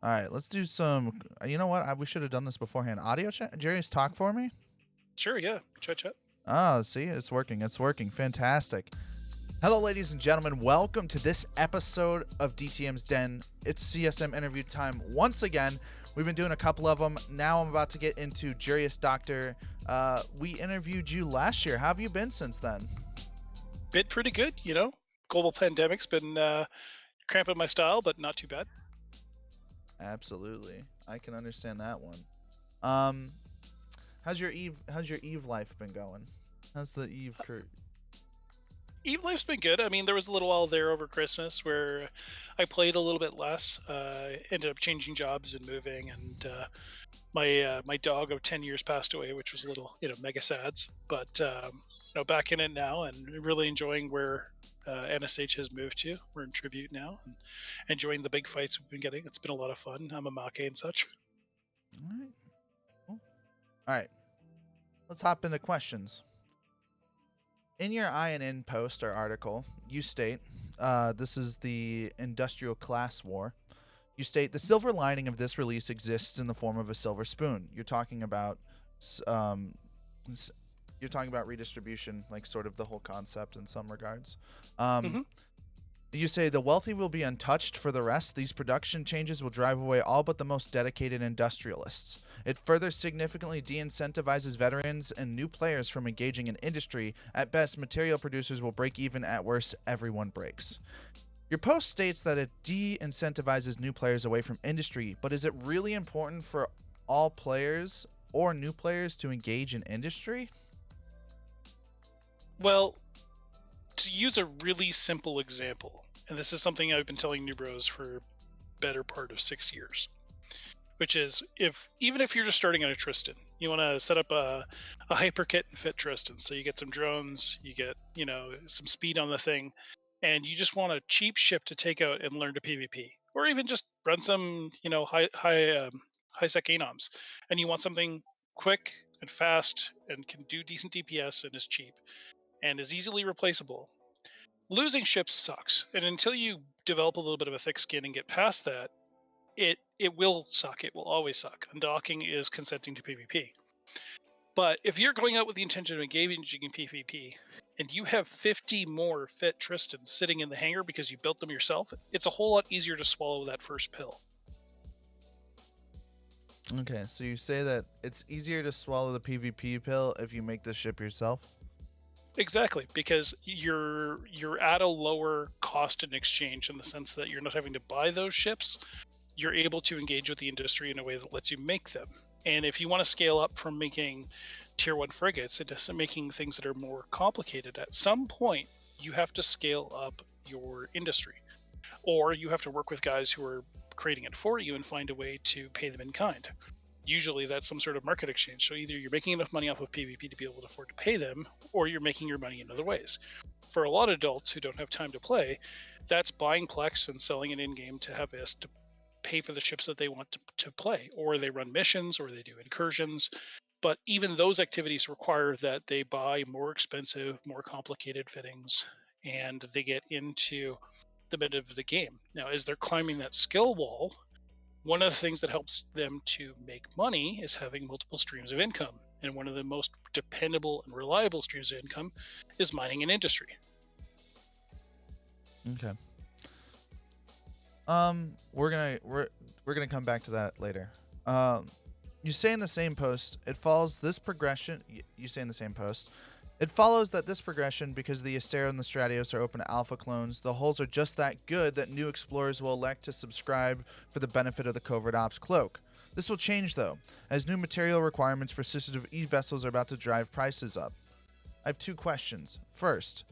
All right, let's do some. You know what? We should have done this beforehand. Audio chat. Jerry's talk for me. Sure, yeah. Chat, chat. Oh, see, it's working. It's working. Fantastic. Hello, ladies and gentlemen. Welcome to this episode of DTM's Den. It's CSM interview time once again. We've been doing a couple of them. Now I'm about to get into Jurius Doctor. We interviewed you last year. How have you been since then? Been pretty good, you know. Global pandemic's been cramping my style, but not too bad. Absolutely, I can understand that one. Um, how's your Eve life been going? How's the Eve crew? Eve life's been good. I mean, there was a little while there over Christmas where I played a little bit less. Ended up changing jobs and moving, and my dog of 10 years passed away, which was a little mega sads. But back in it now and really enjoying where NSH has moved to. We're in tribute now and enjoying the big fights we've been getting. It's been a lot of fun. I'm a Make and such. All right. Cool. All right. Let's hop into questions. In your INN post or article, you state, this is the industrial class war. You state the silver lining of this release exists in the form of a silver spoon. You're talking about, um, you're talking about redistribution, like sort of the whole concept in some regards. Hmm. You say the wealthy will be untouched. For the rest, these production changes will drive away all but the most dedicated industrialists. It further significantly de incentivizes veterans and new players from engaging in industry. At best, material producers will break even. At worst, everyone breaks. Your post states that it de incentivizes new players away from industry, but is it really important for all players or new players to engage in industry? Well, to use a really simple example, and this is something I've been telling new bros for better part of 6 years, which is if even if you're just starting on a Tristan, you want to set up a hyper kit and fit Tristan. So you get some drones, you get, some speed on the thing, and you just want a cheap ship to take out and learn to PvP. Or even just run some, high sec anoms. And you want something quick and fast and can do decent DPS and is cheap and is easily replaceable. Losing ships sucks, and until you develop a little bit of a thick skin and get past that, it will suck. It will always suck. Undocking is consenting to PvP. But if you're going out with the intention of engaging in PvP, and you have 50 more fit Tristans sitting in the hangar because you built them yourself, it's a whole lot easier to swallow that first pill. Okay, so you say that it's easier to swallow the PvP pill if you make the ship yourself? Exactly, because you're at a lower cost in exchange in the sense that you're not having to buy those ships. You're able to engage with the industry in a way that lets you make them. And if you want to scale up from making tier one frigates into making things that are more complicated, at some point you have to scale up your industry, or you have to work with guys who are creating it for you and find a way to pay them in kind. Usually that's some sort of market exchange. So either you're making enough money off of PvP to be able to afford to pay them, or you're making your money in other ways. For a lot of adults who don't have time to play, that's buying Plex and selling it in game to have this to pay for the ships that they want to play, or they run missions, or they do incursions. But even those activities require that they buy more expensive, more complicated fittings, and they get into the bit of the game. Now, as they're climbing that skill wall, one of the things that helps them to make money is having multiple streams of income. And one of the most dependable and reliable streams of income is mining and industry. Okay. We're gonna come back to that later. You say in the same post, it follows this progression. You say in the same post, it follows that this progression, because the Astero and the Stratios are open to alpha clones, the hulls are just that good that new explorers will elect to subscribe for the benefit of the Covert Ops cloak. This will change though, as new material requirements for System of E vessels are about to drive prices up. I have two questions. First,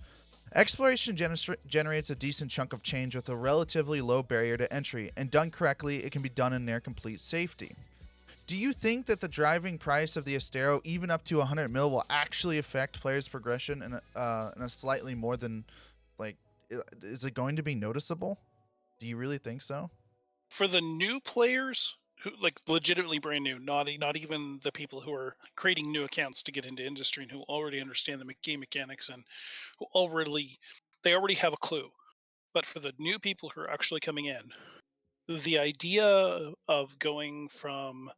exploration generates a decent chunk of change with a relatively low barrier to entry, and done correctly, it can be done in near complete safety. Do you think that the driving price of the Astero, even up to 100 mil, will actually affect players' progression in a slightly more than, like, is it going to be noticeable? Do you really think so? For the new players who like legitimately brand new, not even the people who are creating new accounts to get into industry and who already understand the game mechanics and who already they already have a clue. But for the new people who are actually coming in, the idea of going from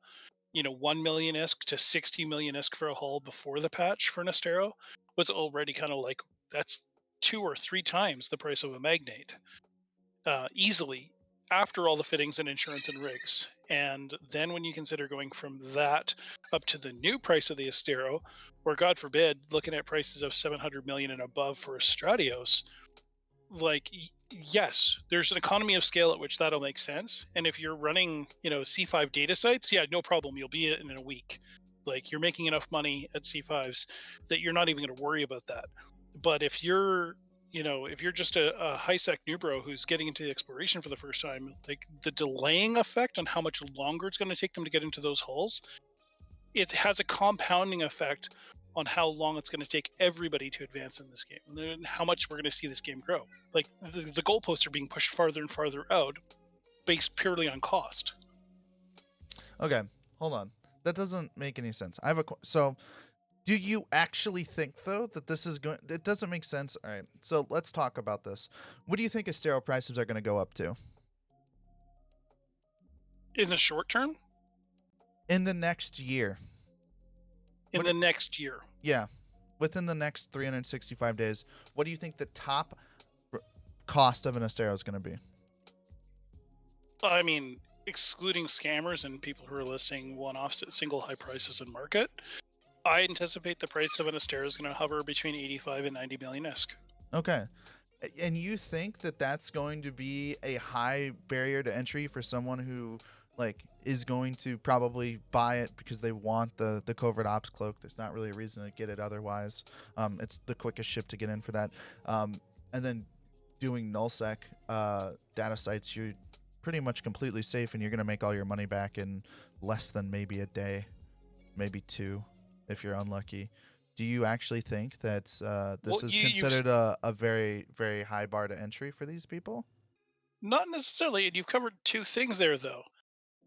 1 million ISK to 60 million ISK for a hull before the patch for an Astero was already kind of like, that's 2 or 3 times the price of a Magnate, easily, after all the fittings and insurance and rigs. And then when you consider going from that up to the new price of the Astero, or God forbid, looking at prices of 700 million and above for a Stratios, like, yes, there's an economy of scale at which that'll make sense. And if you're running C5 data sites, yeah, no problem, you'll be in a week. Like, you're making enough money at C5s that you're not even going to worry about that. But if you're just a high sec newbro who's getting into the exploration for the first time, like, the delaying effect on how much longer it's going to take them to get into those holes, it has a compounding effect on how long it's going to take everybody to advance in this game, and how much we're going to see this game grow. Like, the goalposts are being pushed farther and farther out, based purely on cost. Okay, hold on. That doesn't make any sense. I have so. Do you actually think though that this is going? It doesn't make sense. All right, so let's talk about this. What do you think Astero prices are going to go up to In the short term, in the next year? next year, Yeah, within the next 365 days, what do you think the top cost of an Astero is going to be? I mean, excluding scammers and people who are listing one-offs at single high prices in market, I anticipate the price of an Astero is going to hover between 85 and 90 million ISK. Okay. And you think that that's going to be a high barrier to entry for someone who is going to probably buy it because they want the covert ops cloak? There's not really a reason to get it otherwise. It's the quickest ship to get in for that. And then doing nullsec data sites, you're pretty much completely safe, and you're going to make all your money back in less than maybe a day, maybe 2 if you're unlucky. Do you actually think that this is considered a very, very high bar to entry for these people? Not necessarily, and you've covered two things there, though.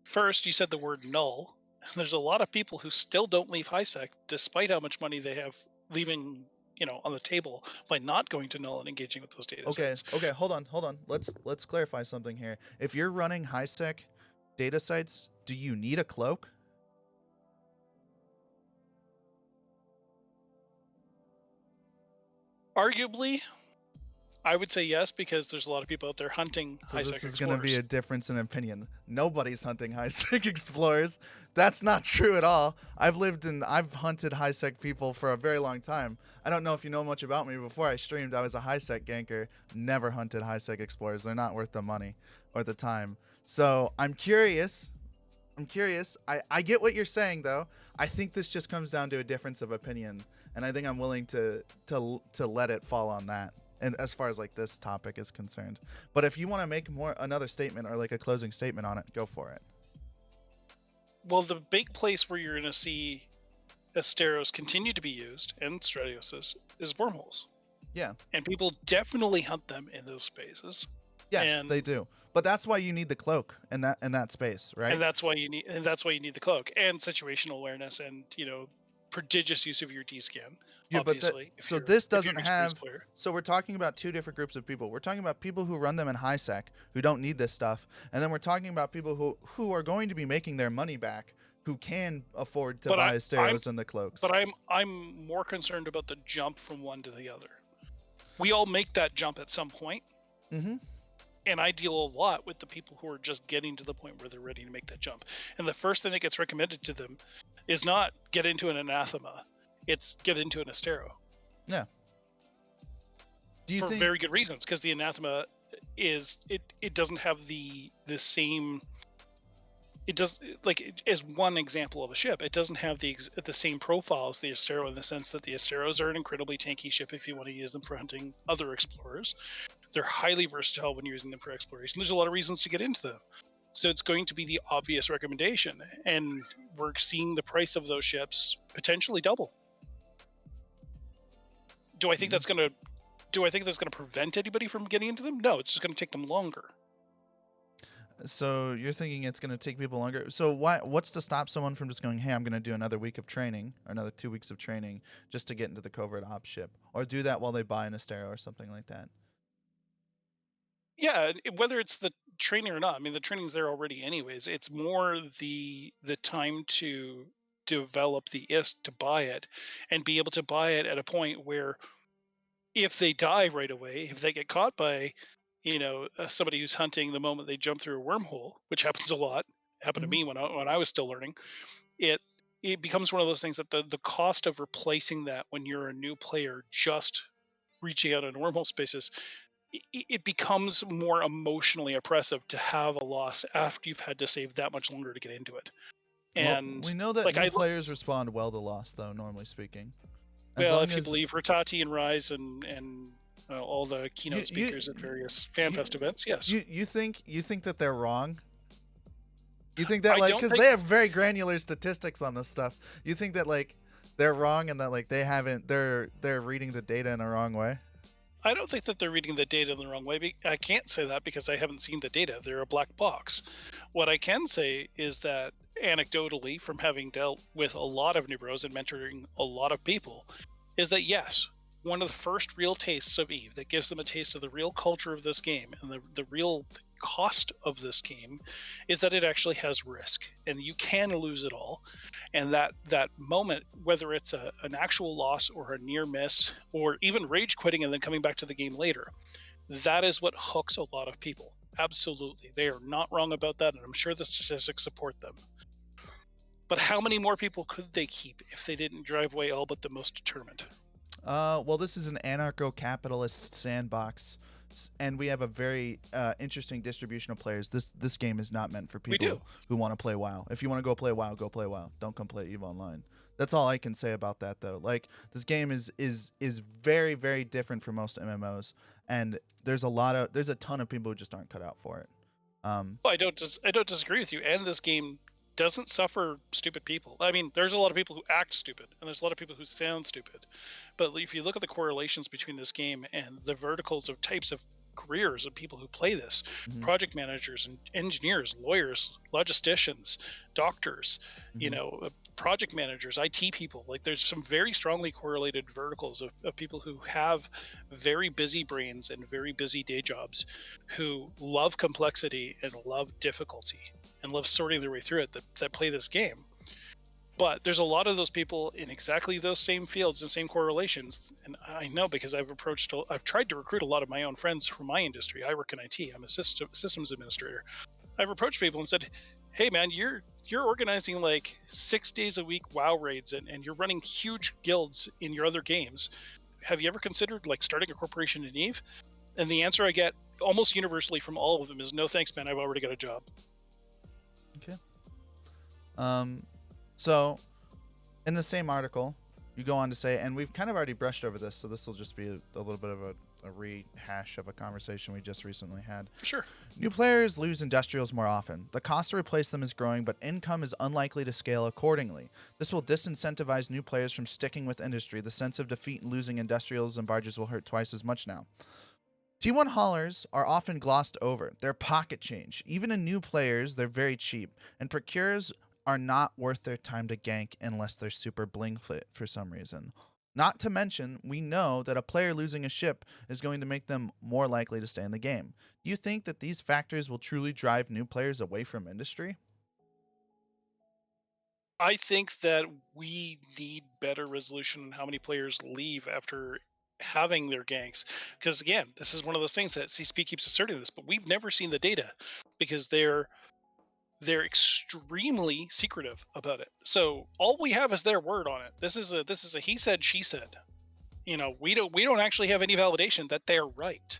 First, you said the word null. There's a lot of people who still don't leave HiSec, despite how much money they have leaving, on the table by not going to null and engaging with those data sets. Okay, hold on. Let's clarify something here. If you're running HiSec data sites, do you need a cloak? Arguably, I would say yes, because there's a lot of people out there hunting So HiSec this is going to be explorers. a difference in opinion. Nobody's hunting high-sec explorers. That's not true at all. I've hunted high-sec people for a very long time. I don't know if you know much about me. Before I streamed, I was a high-sec ganker. Never hunted high-sec explorers. They're not worth the money or the time. So I'm curious. I get what you're saying, though. I think this just comes down to a difference of opinion, and I think I'm willing to let it fall on that. And as far as this topic is concerned, but if you want to make another statement or a closing statement on it, go for it. Well, the big place where you're going to see Asteros continue to be used, and Stratios, is wormholes. Yeah. And people definitely hunt them in those spaces. Yes, they do. But that's why you need the cloak in that space, right? And that's why you need the cloak and situational awareness, and prodigious use of your D-scan. Yeah, obviously. So this doesn't have. So we're talking about two different groups of people. We're talking about people who run them in high sec who don't need this stuff, and then we're talking about people who are going to be making their money back, who can afford to buy Asteros and the cloaks. But I'm more concerned about the jump from one to the other. We all make that jump at some point. Mm-hmm. And I deal a lot with the people who are just getting to the point where they're ready to make that jump. And the first thing that gets recommended to them is not get into an anathema. It's get into an Astero. Yeah. Do you think very good reasons, because the anathema is it doesn't have the same. It does, as one example of a ship, it doesn't have the same profile as the Astero, in the sense that the Asteros are an incredibly tanky ship if you want to use them for hunting other explorers. They're highly versatile when you're using them for exploration. There's a lot of reasons to get into them. So it's going to be the obvious recommendation. And we're seeing the price of those ships potentially double. Do I think that's going to prevent anybody from getting into them? No, it's just going to take them longer. So you're thinking it's going to take people longer. So what's to stop someone from just going, hey, I'm going to do another week of training or another 2 weeks of training just to get into the covert ops ship, or do that while they buy an Astero or something like that? Yeah, whether it's the training or not, I mean, the training's there already anyways. It's more the time to develop the ISK to buy it, and be able to buy it at a point where if they die right away, if they get caught by, somebody who's hunting the moment they jump through a wormhole, which happens a lot, happened to Hmm. me when I was still learning, it it becomes one of those things that the cost of replacing that when you're a new player just reaching out in wormhole spaces, it becomes more emotionally oppressive to have a loss after you've had to save that much longer to get into it. Well, And we know that like new players respond well to loss, though, normally speaking. As well, long if you as believe Ratati and Rise and all the you keynote you speakers at various FanFest you events, yes. you think that they're wrong. You think that I like don't because think they have very granular statistics on this stuff. You think that like they're wrong and that like they're reading the data in a wrong way. I don't think that they're reading the data in the wrong way. I can't say that because I haven't seen the data. They're a black box. What I can say is that anecdotally, from having dealt with a lot of new bros and mentoring a lot of people, is that yes, one of the first real tastes of Eve that gives them a taste of the real culture of this game and the real cost of this game is that it actually has risk and you can lose it all. And that moment, whether it's an actual loss or a near miss or even rage quitting and then coming back to the game later, that is what hooks a lot of people. Absolutely, they are not wrong about that, and I'm sure the statistics support them. But how many more people could they keep if they didn't drive away all but the most determined? Well, this is an anarcho-capitalist sandbox, and we have a very interesting distribution of players. This game is not meant for We people do. who want to play WoW. If you want to go play WoW, go play WoW. Don't come play EVE Online. That's all I can say about that, though. Like this game is very very different from most MMOs, and there's a ton of people who just aren't cut out for it. Well, I don't disagree with you. And this game doesn't suffer stupid people. I mean, there's a lot of people who act stupid, and there's a lot of people who sound stupid. But if you look at the correlations between this game and the verticals of types of careers of people who play this, Hmm. project managers and engineers, lawyers, logisticians, doctors, Hmm. project managers, IT people, like there's some very strongly correlated verticals of people who have very busy brains and very busy day jobs who love complexity and love difficulty and love sorting their way through it that play this game. But there's a lot of those people in exactly those same fields and same correlations. And I know because I've tried to recruit a lot of my own friends from my industry. I work in IT. I'm a systems administrator. I've approached people and said, "Hey, man, you're organizing like 6 days a week WoW raids and you're running huge guilds in your other games. Have you ever considered like starting a corporation in Eve?" And the answer I get almost universally from all of them is, "No, thanks, man. I've already got a job." Okay. So in the same article, you go on to say, and we've kind of already brushed over this, so this will just be a little bit of a rehash of a conversation we just recently had. Sure. New players lose industrials more often. The cost to replace them is growing, but income is unlikely to scale accordingly. This will disincentivize new players from sticking with industry. The sense of defeat in losing industrials and barges will hurt twice as much now. T1 haulers are often glossed over. They're pocket change. Even in new players, they're very cheap, and procurers are not worth their time to gank unless they're super bling fit for some reason. Not to mention, we know that a player losing a ship is going to make them more likely to stay in the game. Do you think that these factors will truly drive new players away from industry? I think that we need better resolution on how many players leave after having their ganks. Because again, this is one of those things that CCP keeps asserting this, but we've never seen the data because they're extremely secretive about it. So all we have is their word on it. This is a he said she said. We don't actually have any validation that they're right.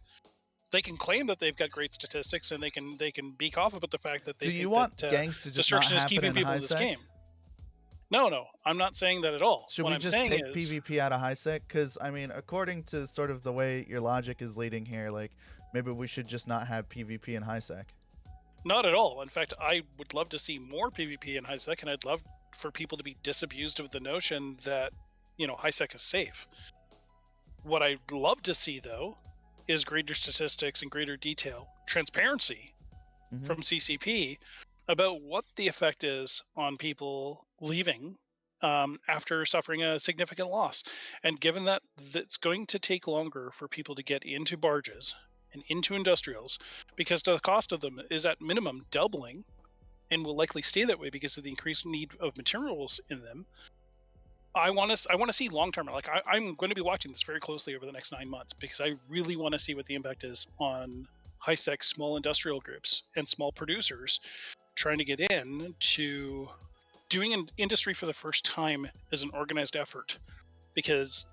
They can claim that they've got great statistics and they can beak off about the fact that they Do you think want that ganks to just not destruction is happen keeping in people high in this sec? game. No, no, I'm not saying that at all. Should What we I'm just saying take is, PvP out of high sec? Because I mean, according to sort of the way your logic is leading here, like maybe we should just not have PvP in high sec. not at all. In fact, I would love to see more PvP in high sec, and I'd love for people to be disabused of the notion that high sec is safe. What I'd love to see though is greater statistics and greater detail, transparency Hmm. from CCP about what the effect is on people leaving after suffering a significant loss. And given that it's going to take longer for people to get into barges and into industrials, because the cost of them is at minimum doubling and will likely stay that way because of the increased need of materials in them. I want to see long term. Like I'm going to be watching this very closely over the next 9 months because I really want to see what the impact is on high sec small industrial groups and small producers trying to get in to doing an industry for the first time as an organized effort. Because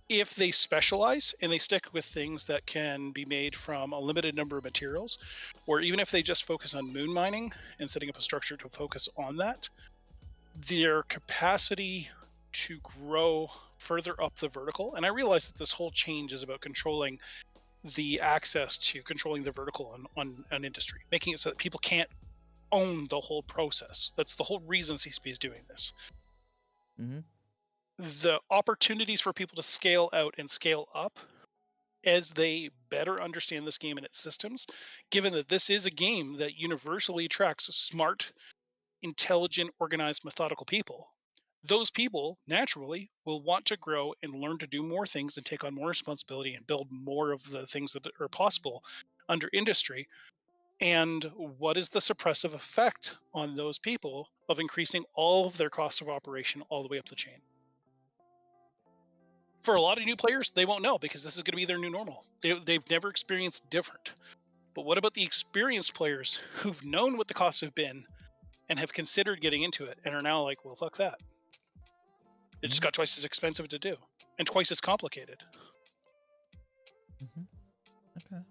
if they specialize and they stick with things that can be made from a limited number of materials, or even if they just focus on moon mining and setting up a structure to focus on that, their capacity to grow further up the vertical. And I realize that this whole change is about controlling the access to controlling the vertical on an industry, making it so that people can't own the whole process. That's the whole reason CCP is doing this. Mm-hmm. The opportunities for people to scale out and scale up as they better understand this game and its systems, given that this is a game that universally attracts smart, intelligent, organized, methodical people. Those people naturally will want to grow and learn to do more things and take on more responsibility and build more of the things that are possible under industry. And what is the suppressive effect on those people of increasing all of their cost of operation all the way up the chain? For a lot of new players, they won't know because this is going to be their new normal. They've never experienced different. But what about the experienced players who've known what the costs have been and have considered getting into it and are now like, well, fuck that. It just got twice as expensive to do and twice as complicated. Mm-hmm. Okay.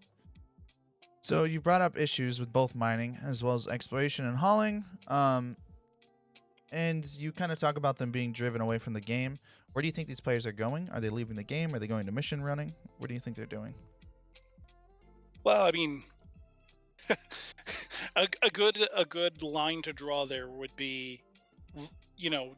So you brought up issues with both mining as well as exploration and hauling. And you kind of talk about them being driven away from the game. Where do you think these players are going? Are they leaving the game? Are they going to mission running? What do you think they're doing? Well, I mean, a good line to draw there would be,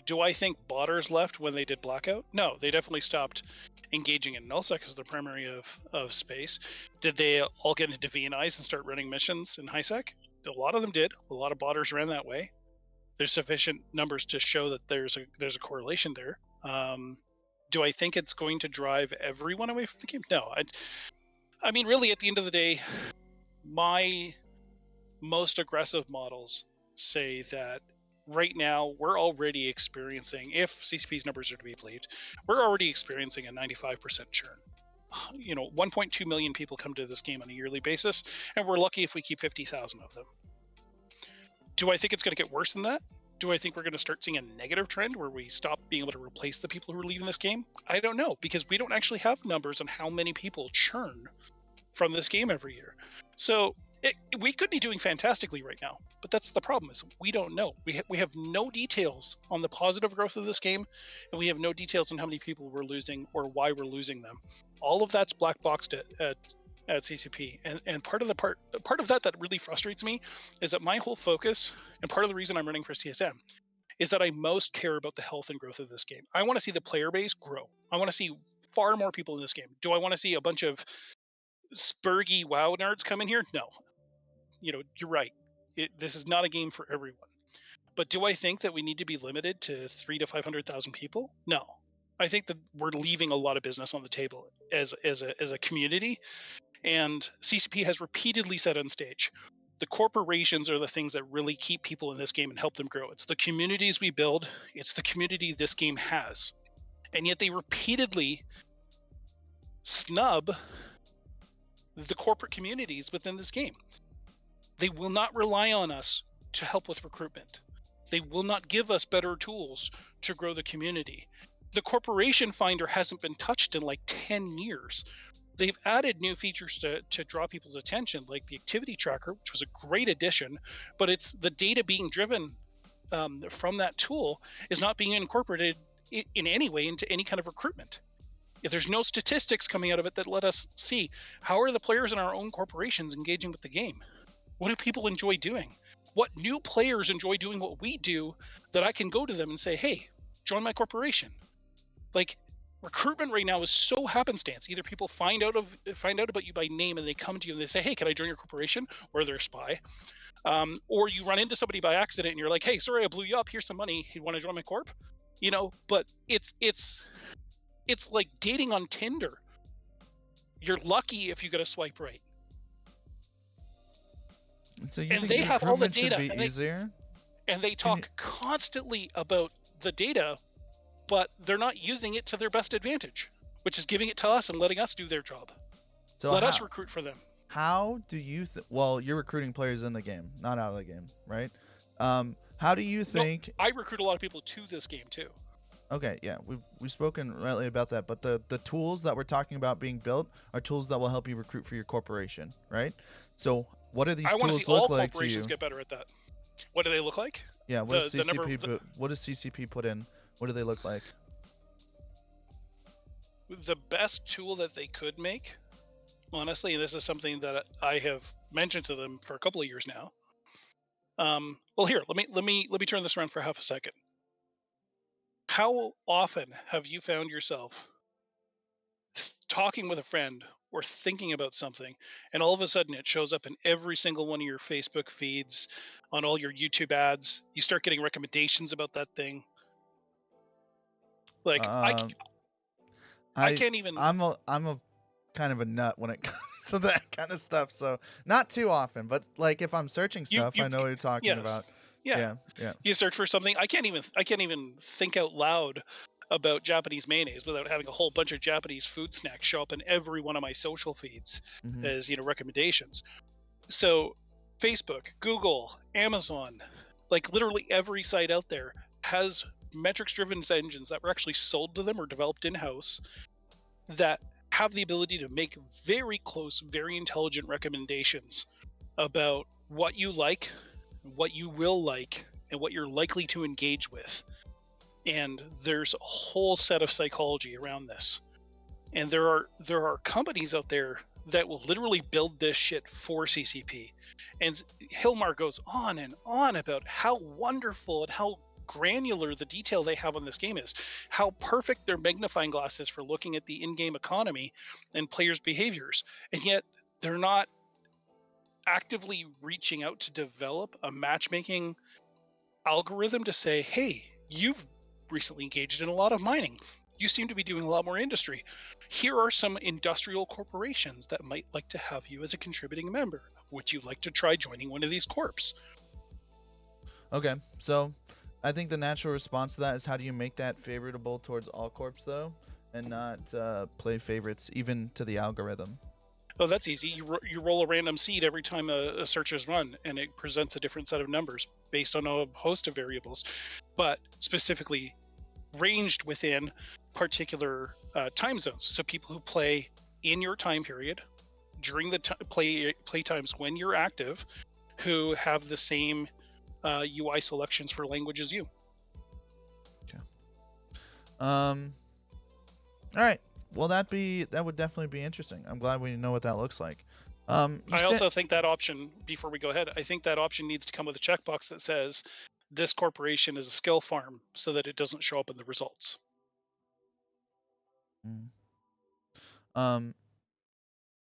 do I think botters left when they did Blackout? No, they definitely stopped engaging in nullsec as the primary of space. Did they all get into VNIs and start running missions in highsec? A lot of them did. A lot of botters ran that way. There's sufficient numbers to show that there's a correlation there. Do I think it's going to drive everyone away from the game? No. I mean, really, at the end of the day, my most aggressive models say that right now we're already experiencing, if CCP's numbers are to be believed, we're already experiencing a 95% churn. 1.2 million people come to this game on a yearly basis, and we're lucky if we keep 50,000 of them. Do I think it's going to get worse than that? Do I think we're going to start seeing a negative trend where we stop being able to replace the people who are leaving this game? I don't know, because we don't actually have numbers on how many people churn from this game every year. So we could be doing fantastically right now, but that's the problem, is we don't know. We have no details on the positive growth of this game, and we have no details on how many people we're losing or why we're losing them. All of that's black boxed at CCP, and part of that really frustrates me is that my whole focus, and part of the reason I'm running for CSM, is that I most care about the health and growth of this game. I want to see the player base grow. I want to see far more people in this game. Do I want to see a bunch of spurgy WoW nerds come in here? No. You're right. This is not a game for everyone. But do I think that we need to be limited to 300,000 to 500,000 people? No. I think that we're leaving a lot of business on the table as a community. And CCP has repeatedly said on stage, the corporations are the things that really keep people in this game and help them grow. It's the communities we build. It's the community this game has. And yet they repeatedly snub the corporate communities within this game. They will not rely on us to help with recruitment. They will not give us better tools to grow the community. The corporation finder hasn't been touched in like 10 years. They've added new features to draw people's attention, like the activity tracker, which was a great addition, but it's the data being driven from that tool is not being incorporated in any way into any kind of recruitment. If there's no statistics coming out of it that let us see how are the players in our own corporations engaging with the game? What do people enjoy doing? What new players enjoy doing what we do that I can go to them and say, hey, join my corporation? Like, recruitment right now is so happenstance. Either people find out about you by name and they come to you and they say, hey, can I join your corporation? Or they're a spy. Or you run into somebody by accident and you're like, hey, sorry, I blew you up. Here's some money. You want to join my corp? But it's like dating on Tinder. You're lucky if you get a swipe right. So you And think they have all the recruitment should data, be easier? and they Can you? talk constantly about the data, but they're not using it to their best advantage, which is giving it to us and letting us do their job. So Let us how recruit for them. how do you? Well, you're recruiting players in the game, not out of the game, right? How do you No, think? I recruit a lot of people to this game too. Okay, yeah, we've spoken rightly about that, but the tools that we're talking about being built are tools that will help you recruit for your corporation, right? So what do these I want to see tools all look like to corporations you? get better at that. What do they look like? Yeah, what does The number CCP put? What does CCP put in? What do they look like? the best tool that they could make, honestly, and this is something that I have mentioned to them for a couple of years now. Well, here, let me turn this around for half a second. How often have you found yourself talking with a friend or thinking about something, and all of a sudden it shows up in every single one of your Facebook feeds, on all your YouTube ads? You start getting recommendations about that thing. Like Um, I I can't even. I'm a kind of a nut when it comes to that kind of stuff. So not too often, but like if I'm searching You stuff, you I know what you're talking yes, about. yeah. Yeah, yeah. You search for something. I can't even think out loud about Japanese mayonnaise without having a whole bunch of Japanese food snacks show up in every one of my social feeds Hmm. as recommendations. So Facebook, Google, Amazon, like literally every site out there has metrics driven engines that were actually sold to them or developed in house that have the ability to make very close, very intelligent recommendations about what you like, what you will like, and what you're likely to engage with. And there's a whole set of psychology around this. And there are companies out there that will literally build this shit for CCP. And Hilmar goes on and on about how wonderful and how granular the detail they have on this game is, how perfect their magnifying glass is for looking at the in-game economy and players' behaviors. And yet they're not actively reaching out to develop a matchmaking algorithm to say, hey, you've recently engaged in a lot of mining. You seem to be doing a lot more industry. Here are some industrial corporations that might like to have you as a contributing member. Would you like to try joining one of these corps? Okay, so I think the natural response to that is how do you make that favorable towards all corps though, and not play favorites even to the algorithm. Oh, that's easy. You roll a random seed every time a search is run, and it presents a different set of numbers based on a host of variables, but specifically ranged within particular time zones. So people who play in your time period during the play times when you're active, who have the same UI selections for language as you. Um. All right. Well, that would definitely be interesting. I'm glad we know what that looks like. I also think that option, before we go ahead, I think that option needs to come with a checkbox that says this corporation is a skill farm, so that it doesn't show up in the results. Mm. Um.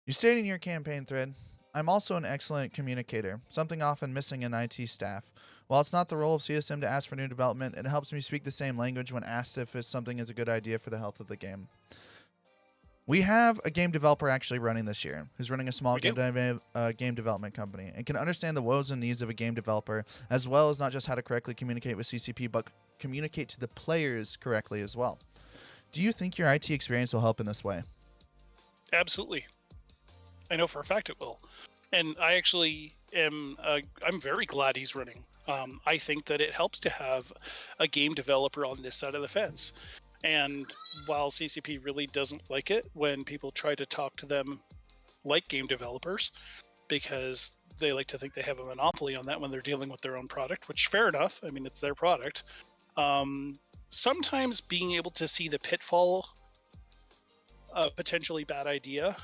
You stated in your campaign thread, I'm also an excellent communicator, something often missing in IT staff. While it's not the role of CSM to ask for new development, it helps me speak the same language when asked if something is a good idea for the health of the game. We have a game developer actually running this year who's running a small game development company and can understand the woes and needs of a game developer, as well as not just how to correctly communicate with CCP, but communicate to the players correctly as well. Do you think your IT experience will help in this way? Absolutely. I know for a fact it will. And I actually am, I'm very glad he's running. I think that it helps to have a game developer on this side of the fence. And while CCP really doesn't like it when people try to talk to them like game developers, because they like to think they have a monopoly on that when they're dealing with their own product, which fair enough. I mean, it's their product. Sometimes being able to see the pitfall, a potentially bad idea,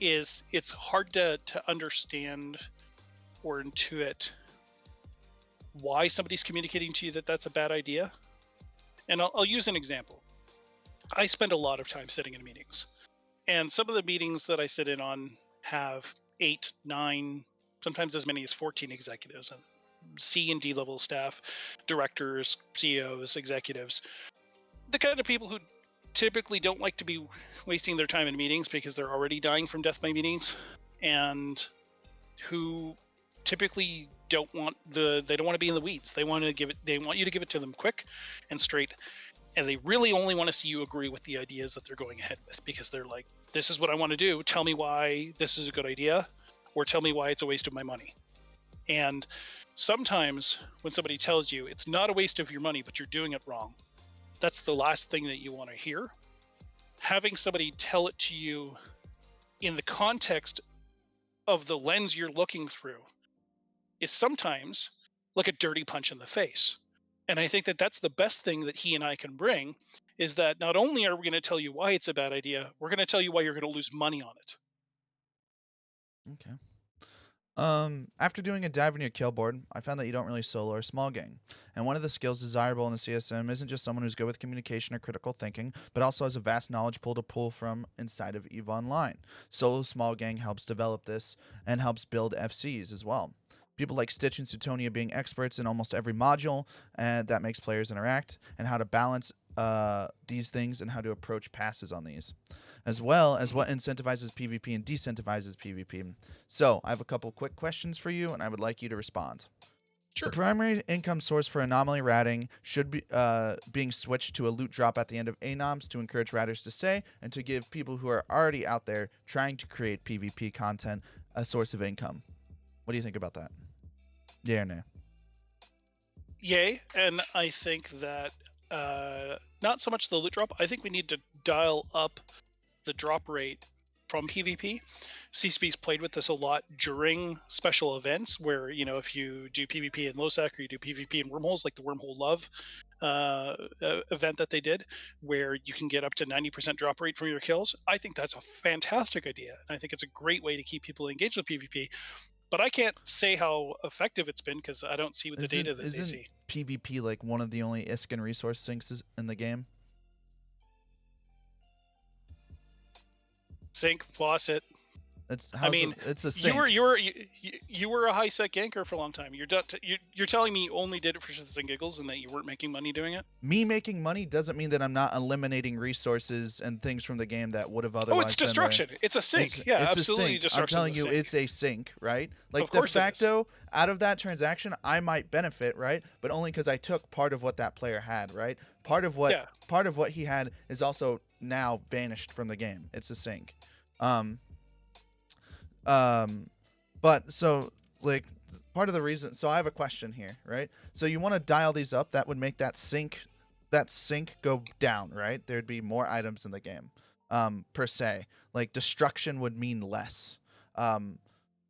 it's hard to understand or intuit why somebody's communicating to you that that's a bad idea. And I'll use an example. I spend a lot of time sitting in meetings, and some of the meetings that I sit in on have 8, 9, sometimes as many as 14 executives and C and D level staff, directors, CEOs, executives, the kind of people who typically don't like to be wasting their time in meetings because they're already dying from death by meetings, and who typically don't want they don't want to be in the weeds. They want you to give it to them quick and straight, and they really only want to see you agree with the ideas that they're going ahead with, because they're like, this is what I want to do. Tell me why this is a good idea, or tell me why it's a waste of my money. And sometimes when somebody tells you it's not a waste of your money, but you're doing it wrong, that's the last thing that you want to hear. Having somebody tell it to you in the context of the lens you're looking through is sometimes like a dirty punch in the face. And I think that that's the best thing that he and I can bring, is that not only are we going to tell you why it's a bad idea, we're going to tell you why you're going to lose money on it. Okay. After doing a dive in your kill board, I found that you don't really solo or small gang. And one of the skills desirable in a CSM isn't just someone who's good with communication or critical thinking, but also has a vast knowledge pool to pull from inside of EVE Online. Solo small gang helps develop this and helps build FCs as well. People like Stitch and Sutonia being experts in almost every module, and that makes players interact, and how to balance these things and how to approach passes on these, as well as what incentivizes PvP and decentivizes PvP. So I have a couple quick questions for you, and I would like you to respond. Sure. The primary income source for anomaly ratting should be being switched to a loot drop at the end of ANOMs to encourage ratters to stay and to give people who are already out there trying to create PvP content a source of income. What do you think about that? Yeah or nay? Yay. And I think that not so much the loot drop. I think we need to dial up the drop rate from PvP. CSP's played with this a lot during special events where, if you do PvP in Losac or you do PvP in wormholes, like the Wormhole Love event that they did, where you can get up to 90% drop rate from your kills. I think that's a fantastic idea. And I think it's a great way to keep people engaged with PvP. But I can't say how effective it's been because I don't see with the data that they see. PvP like one of the only Iskin resource sinks in the game? Sink, faucet. It's a sink. You were a high sec ganker for a long time. You're telling me you only did it for shits and giggles and that you weren't making money doing it? Me making money doesn't mean that I'm not eliminating resources and things from the game that would have otherwise. Oh, it's destruction. It's a sink. It's absolutely destruction. I'm telling you, it's a sink, right? Like de facto, out of that transaction, I might benefit, right? But only because I took part of what that player had, right? Part of what he had is also now vanished from the game. It's a sink. But so like part of the reason, so I have a question here, right? So you want to dial these up, that would make that sink go down, right? There'd be more items in the game, per se. Like destruction would mean less. I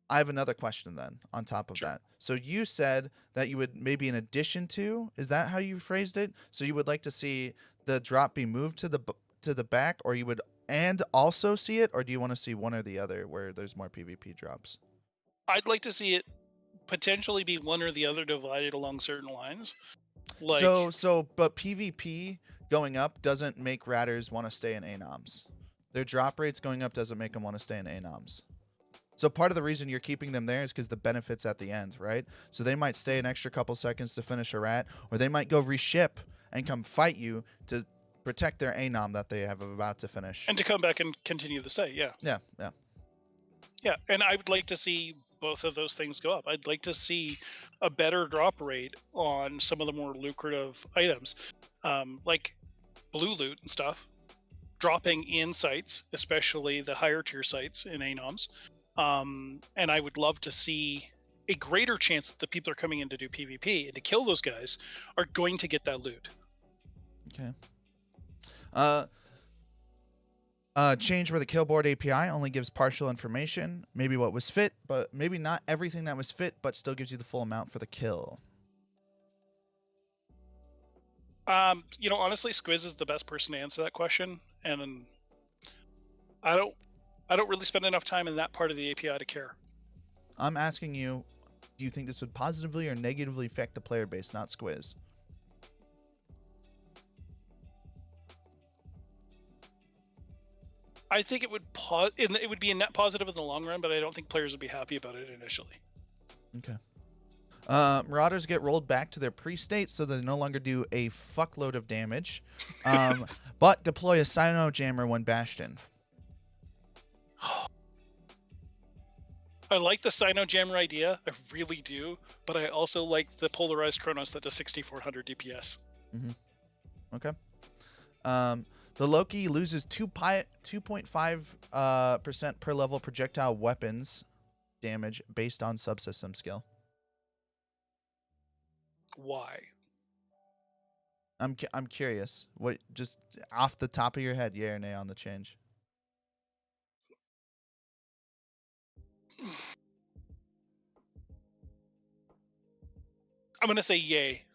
have another question then on top of that. So you said that you would maybe in addition to, is that how you phrased it? So you would like to see the drop be moved to the back, or you would and also see it, or do you want to see one or the other where there's more PvP drops? I'd like to see it potentially be one or the other divided along certain lines. But PvP going up doesn't make ratters want to stay in ANOMs. Their drop rates going up doesn't make them want to stay in ANOMs. So part of the reason you're keeping them there is because the benefits at the end, right? So they might stay an extra couple seconds to finish a rat, or they might go reship and come fight you to protect their ANOM that they have about to finish. And to come back and continue the stay, yeah. Yeah, and I would like to see both of those things go up. I'd like to see a better drop rate on some of the more lucrative items, like blue loot and stuff, dropping in sites, especially the higher tier sites in ANOMs. And I would love to see a greater chance that the people are coming in to do PvP and to kill those guys are going to get that loot. Okay. Change where the kill board API only gives partial information, maybe what was fit, but maybe not everything that was fit, but still gives you the full amount for the kill. Honestly, Squiz is the best person to answer that question, and I don't really spend enough time in that part of the API to care. I'm asking you, do you think this would positively or negatively affect the player base, not Squiz? I think it would be a net positive in the long run, but I don't think players would be happy about it initially. Okay. Marauders get rolled back to their pre-state so they no longer do a fuckload of damage, but deploy a Cyno Jammer when bashed in. I like the Sinojammer idea, I really do, but I also like the polarized Chronos that does 6400 DPS. Mm-hmm. Okay. The Loki loses 2.5 percent per level projectile weapons damage based on subsystem skill. Why? I'm curious. What, just off the top of your head, yeah or nay on the change? I'm gonna say yay.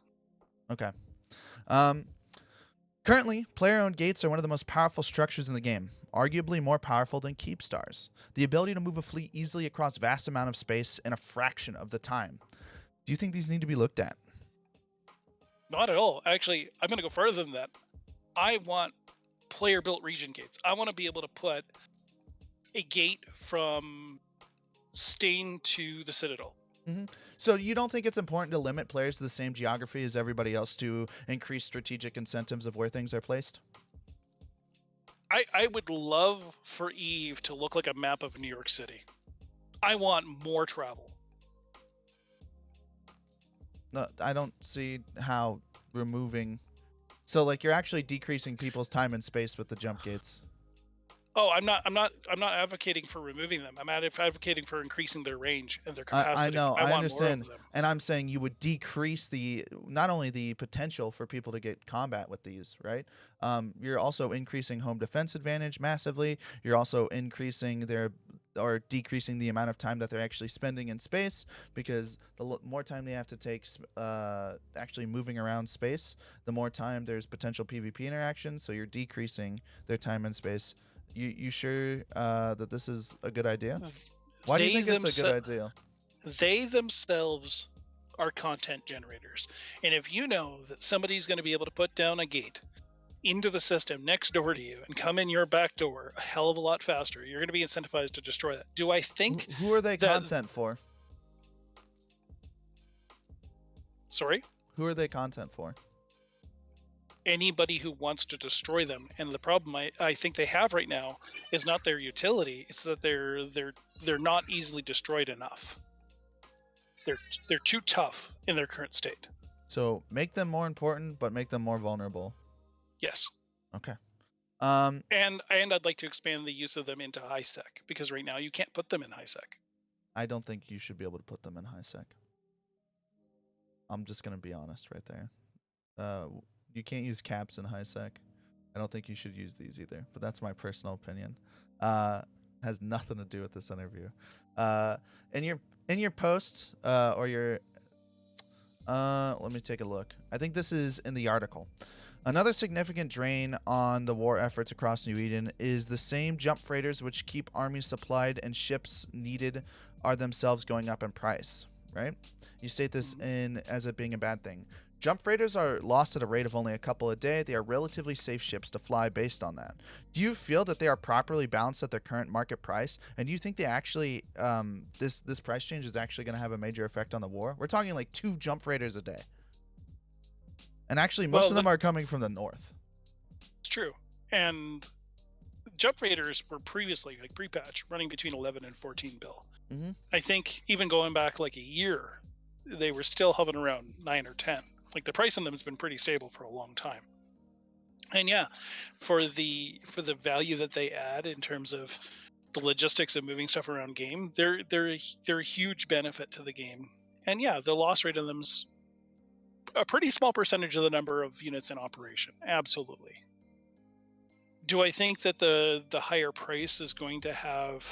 Okay. Um, Currently, player-owned gates are one of the most powerful structures in the game, arguably more powerful than keep stars. The ability to move a fleet easily across vast amount of space in a fraction of the time. Do you think these need to be looked at? Not at all. Actually, I'm gonna go further than that. I want player-built region gates. I want to be able to put a gate from Stain to the Citadel. Mm-hmm. So you don't think it's important to limit players to the same geography as everybody else to increase strategic incentives of where things are placed? I would love for Eve to look like a map of New York City. I want more travel. No, I don't see how removing. So like you're actually decreasing people's time and space with the jump gates. Oh, I'm not advocating for removing them. I'm advocating for increasing their range and their I capacity. know, I I want more of understand, them. and I'm saying you would decrease the not only the potential for people to get combat with these, right? You're also increasing home defense advantage massively. You're also increasing their or decreasing the amount of time that they're actually spending in space because the more time they have to take actually moving around space, the more time there's potential PvP interactions. So you're decreasing their time in space. You sure that this is a good idea? Why do you think it's a good idea? They themselves are content generators. And if you know that somebody's going to be able to put down a gate into the system next door to you and come in your back door a hell of a lot faster, you're going to be incentivized to destroy that. Do I think Who are they that. content for? Sorry? Who are they content for? Anybody who wants to destroy them. And the problem I think they have right now is not their utility, it's that they're not easily destroyed enough. They're too tough in their current state. So make them more important, but make them more vulnerable. Yes. Okay. And I'd like to expand the use of them into high sec because right now you can't put them in high sec. I don't think you should be able to put them in high sec. I'm just gonna be honest right there. You can't use caps in high sec. I don't think you should use these either. But that's my personal opinion. Has nothing to do with this interview. In your post or your let me take a look. I think this is in the article. Another significant drain on the war efforts across New Eden is the same jump freighters which keep armies supplied and ships needed are themselves going up in price, right? You state this in as it being a bad thing. Jump freighters are lost at a rate of only a couple a day. They are relatively safe ships to fly based on that. Do you feel that they are properly balanced at their current market price? And do you think they actually this price change is actually going to have a major effect on the war? We're talking like 2 jump freighters a day. And actually, most of them are coming from the north. It's true. And jump raiders were previously, like pre-patch, running between 11 and 14 bill. Mm-hmm. I think even going back like a year, they were still hovering around 9 or 10. Like the price on them has been pretty stable for a long time. And yeah, for the value that they add in terms of the logistics of moving stuff around game, they're a huge benefit to the game. And yeah, the loss rate of them's a pretty small percentage of the number of units in operation. Absolutely. Do I think that the higher price is going to have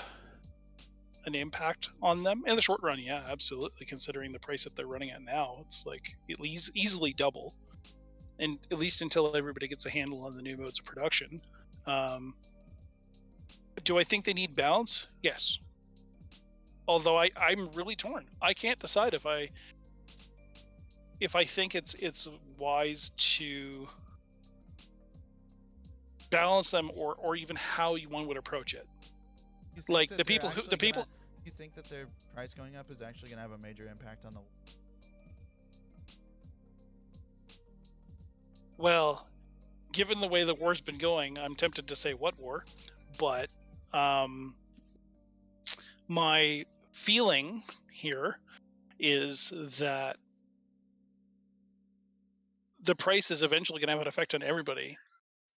an impact on them in the short run? Yeah, absolutely. Considering the price that they're running at now, it's like at least easily double, and at least until everybody gets a handle on the new modes of production. Do I think they need balance? Yes. Although I'm really torn. I can't decide if I think it's wise to balance them or even how one would approach it. Like the people you think that their price going up is actually going to have a major impact on the. Well, given the way the war's been going, I'm tempted to say what war, but my feeling here is that the price is eventually going to have an effect on everybody.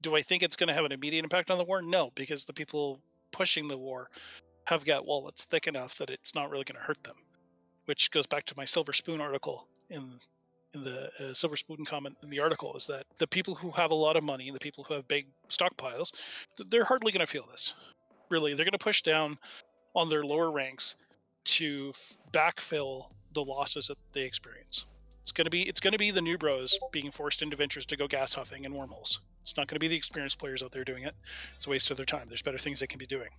Do I think it's going to have an immediate impact on the war? No, because the people pushing the war have got wallets thick enough that it's not really going to hurt them. Which goes back to my Silver Spoon article in the Silver Spoon comment in the article, is that the people who have a lot of money and the people who have big stockpiles, they're hardly going to feel this. Really, they're going to push down on their lower ranks to backfill the losses that they experience. It's going to be the new bros being forced into ventures to go gas huffing in wormholes. It's not going to be the experienced players out there doing it. It's a waste of their time. There's better things they can be doing.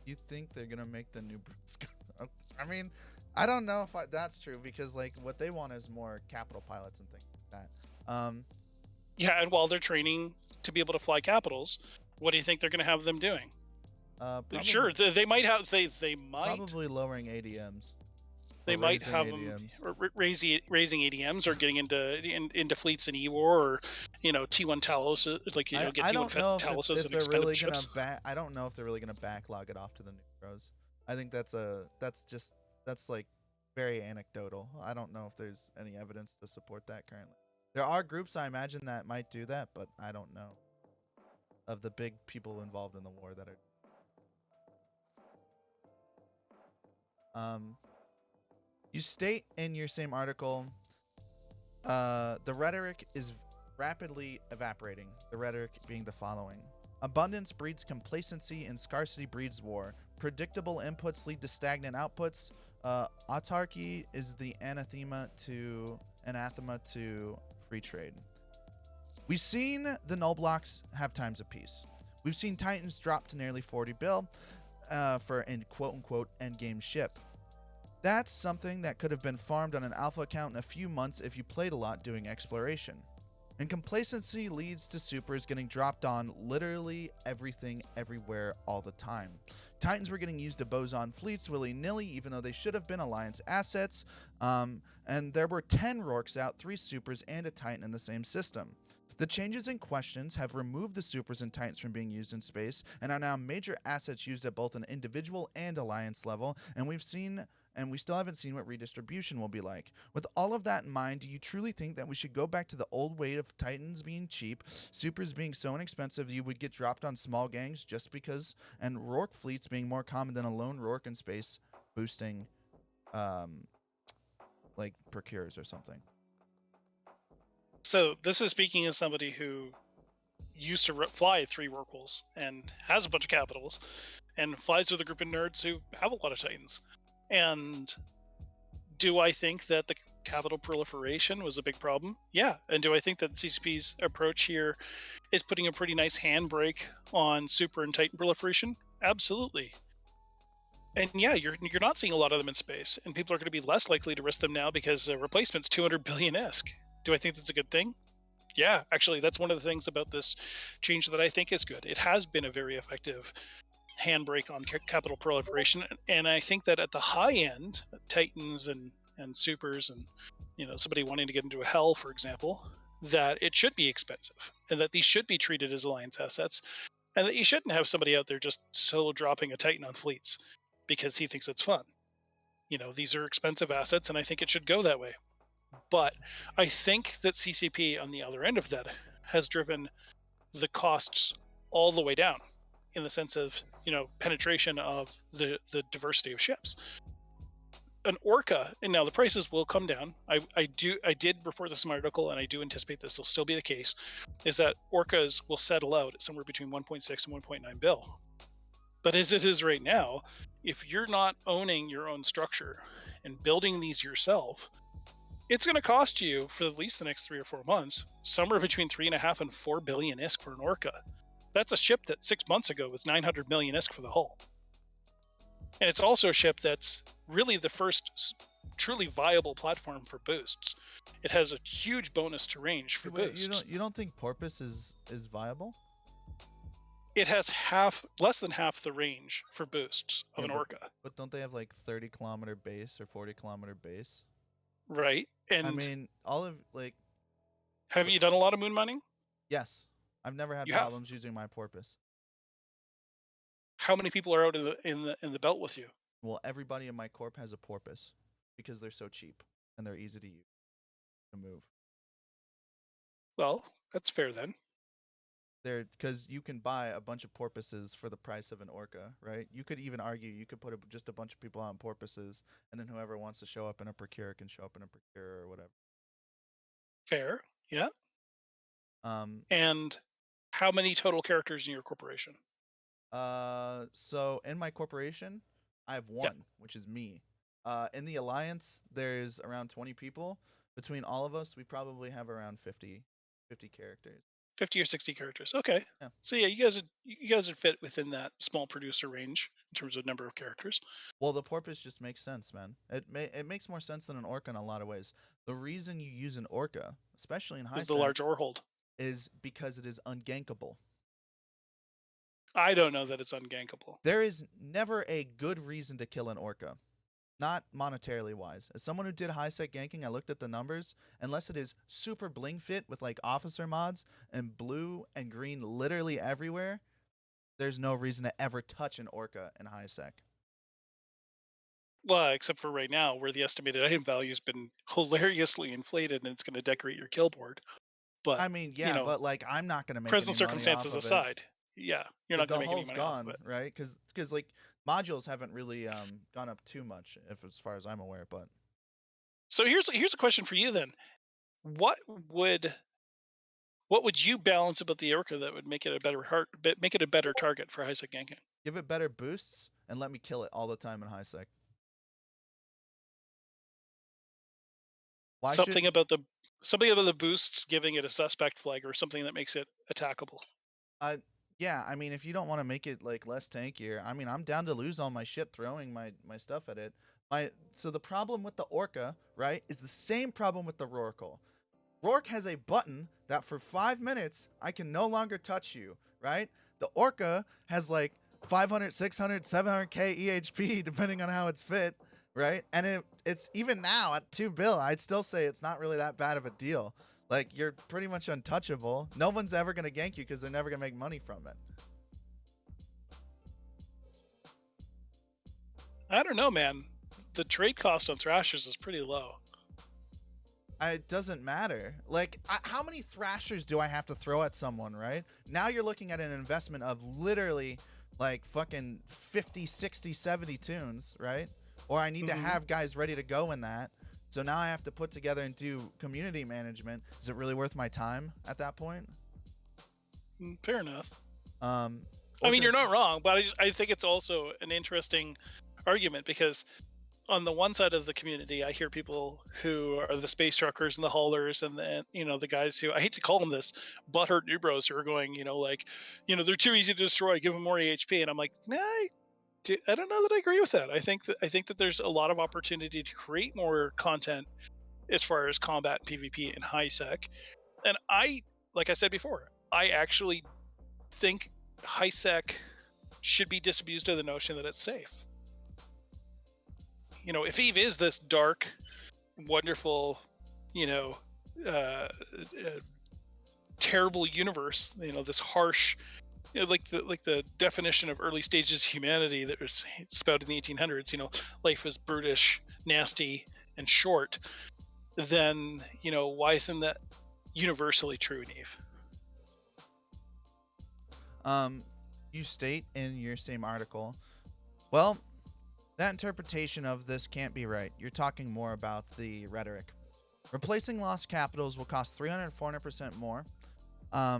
You think they're gonna make the new Bruce? I mean, I don't know if that's true, because like what they want is more capital pilots and things like that. Yeah, and while they're training to be able to fly capitals, what do you think they're going to have them doing? Probably, Sure, they might have they might probably lowering ADMs. they or might raising have ADMs. them raising ADMs or getting into fleets in EWAR, or T1 Talos, like get I T1 don't know Talos if as an they're expendable really gonna ships. I don't know if they're really gonna backlog it off to the new pros. I think that's like very anecdotal. I don't know if there's any evidence to support that currently. There are groups I imagine that might do that, but I don't know of the big people involved in the war that are. You state in your same article, the rhetoric is rapidly evaporating. The rhetoric being the following: abundance breeds complacency and scarcity breeds war. Predictable inputs lead to stagnant outputs. Autarky is the anathema to free trade. We've seen the null blocks have times of peace. We've seen Titans drop to nearly 40 bill for a quote-unquote endgame ship. That's something that could have been farmed on an alpha account in a few months if you played a lot doing exploration. And complacency leads to supers getting dropped on literally everything, everywhere, all the time. Titans were getting used to boson fleets willy-nilly, even though they should have been Alliance assets. And there were 10 Rorks out, 3 supers, and a Titan in the same system. The changes in questions have removed the supers and Titans from being used in space, and are now major assets used at both an individual and Alliance level, and we still haven't seen what redistribution will be like. With all of that in mind, do you truly think that we should go back to the old way of Titans being cheap, supers being so inexpensive you would get dropped on small gangs just because, and Rork fleets being more common than a lone Rork in space boosting, like procures or something? So this is speaking as somebody who used to fly 3 Rorquals and has a bunch of capitals, and flies with a group of nerds who have a lot of Titans. And do I think that the capital proliferation was a big problem? Yeah. And do I think that CCP's approach here is putting a pretty nice handbrake on super and Titan proliferation? Absolutely. And yeah, you're not seeing a lot of them in space, and people are going to be less likely to risk them now because replacement's 200 billion-esque. Do I think that's a good thing? Yeah, actually, that's one of the things about this change that I think is good. It has been a very effective handbrake on capital proliferation, and I think that at the high end, Titans and supers, and somebody wanting to get into a Hell, for example, that it should be expensive, and that these should be treated as Alliance assets, and that you shouldn't have somebody out there just solo dropping a Titan on fleets because he thinks it's fun. These are expensive assets, and I think it should go that way. But I think that CCP on the other end of that has driven the costs all the way down, in the sense of penetration of the diversity of ships. An Orca, and now the prices will come down. I did report this in my article, and I do anticipate this will still be the case, is that Orcas will settle out at somewhere between 1.6 and 1.9 bill. But as it is right now, if you're not owning your own structure and building these yourself, it's going to cost you for at least the next 3 or 4 months somewhere between 3.5 and 4 billion ISK for an Orca. That's a ship that 6 months ago was 900 million ISK for the hull. And it's also a ship that's really the first truly viable platform for boosts. It has a huge bonus to range for boosts. You don't think Porpoise is viable? It has less than half the range for boosts of an Orca. But don't they have like 30-kilometer base or 40-kilometer base? Right. And I mean, have you done a lot of moon mining? Yes. I've never had problems using my Porpoise. How many people are out in the belt with you? Well, everybody in my corp has a porpoise because they're so cheap and they're easy to use to move. Well, that's fair then. They're because you can buy a bunch of porpoises for the price of an orca, right? You could even argue you could put just a bunch of people on porpoises, and then whoever wants to show up in a procure can show up in a procure or whatever. Fair. Yeah. Um, And how many total characters in your corporation? so in my corporation, I have Yeah. one, which is me. In the alliance, there's around 20 people. Between all of us, we probably have around 50 characters. 50 or 60 characters. Okay. Yeah. So yeah, you guys would fit within that small producer range in terms of number of characters. Well, the porpoise just makes sense, man. It makes more sense than an orca in a lot of ways. The reason you use an orca, especially in high Is the sec, large ore hold. is because it is ungankable. I don't know that it's ungankable. There is never a good reason to kill an orca, not monetarily wise. As someone who did high sec ganking, I looked at the numbers. Unless it is super bling fit with like officer mods and blue and green literally everywhere, there's no reason to ever touch an orca in high sec. Well, except for right now, where the estimated item value has been hilariously inflated, and it's going to decorate your kill board. But I mean, you yeah, know, but like I'm not gonna make present any money off circumstances of it. aside, yeah, you're Because not going the to make any hull's money off of gone, it. right? Because like modules haven't really gone up too much, if as far as I'm aware. But So here's a question for you then. What would what would you balance about the Orca that would make it a make it a better target for high sec ganking? give it better boosts and let me kill it all the time in high sec. Why should Something about the boosts giving it a suspect flag or something that makes it attackable. I? Yeah, I mean, if you don't want to make it like less tankier, I mean, I'm down to lose all my shit throwing my stuff at it. So the problem with the orca, right, is the same problem with the rorqual. Rourke has a button that for 5 minutes I can no longer touch you, right? The Orca has like 500, 600, 700k EHP depending on how it's fit, right? And it's even now at 2 bill, I'd still say it's not really that bad of a deal. Like you're pretty much untouchable. No one's ever going to gank you because they're never going to make money from it. I don't know, man. The trade cost on Thrashers is pretty low. It doesn't matter. Like, how many thrashers do I have to throw at someone, right? Now you're looking at an investment of literally like fucking 50, 60, 70 tunes, right? Or I need to have guys ready to go in that. So now I have to put together and do community management. Is it really worth my time at that point? Fair enough. I mean, you're not wrong, but I think it's also an interesting argument because on the one side of the community, I hear people who are the space truckers and the haulers and the guys who, I hate to call them this, butthurt new bros who are going, they're too easy to destroy, give them more EHP. And I'm like, nah, I don't know that I agree with that. I think that there's a lot of opportunity to create more content as far as combat PvP in high sec. And like I said before, I actually think high sec should be disabused of the notion that it's safe. If Eve is this dark, wonderful, terrible universe, this harsh, like the definition of early stages of humanity that was spouted in the 1800s, life was brutish, nasty, and short, then, why isn't that universally true in Eve? You state in your same article, well, that interpretation of this can't be right. You're talking more about the rhetoric. Replacing lost capitals will cost 300, 400% more. I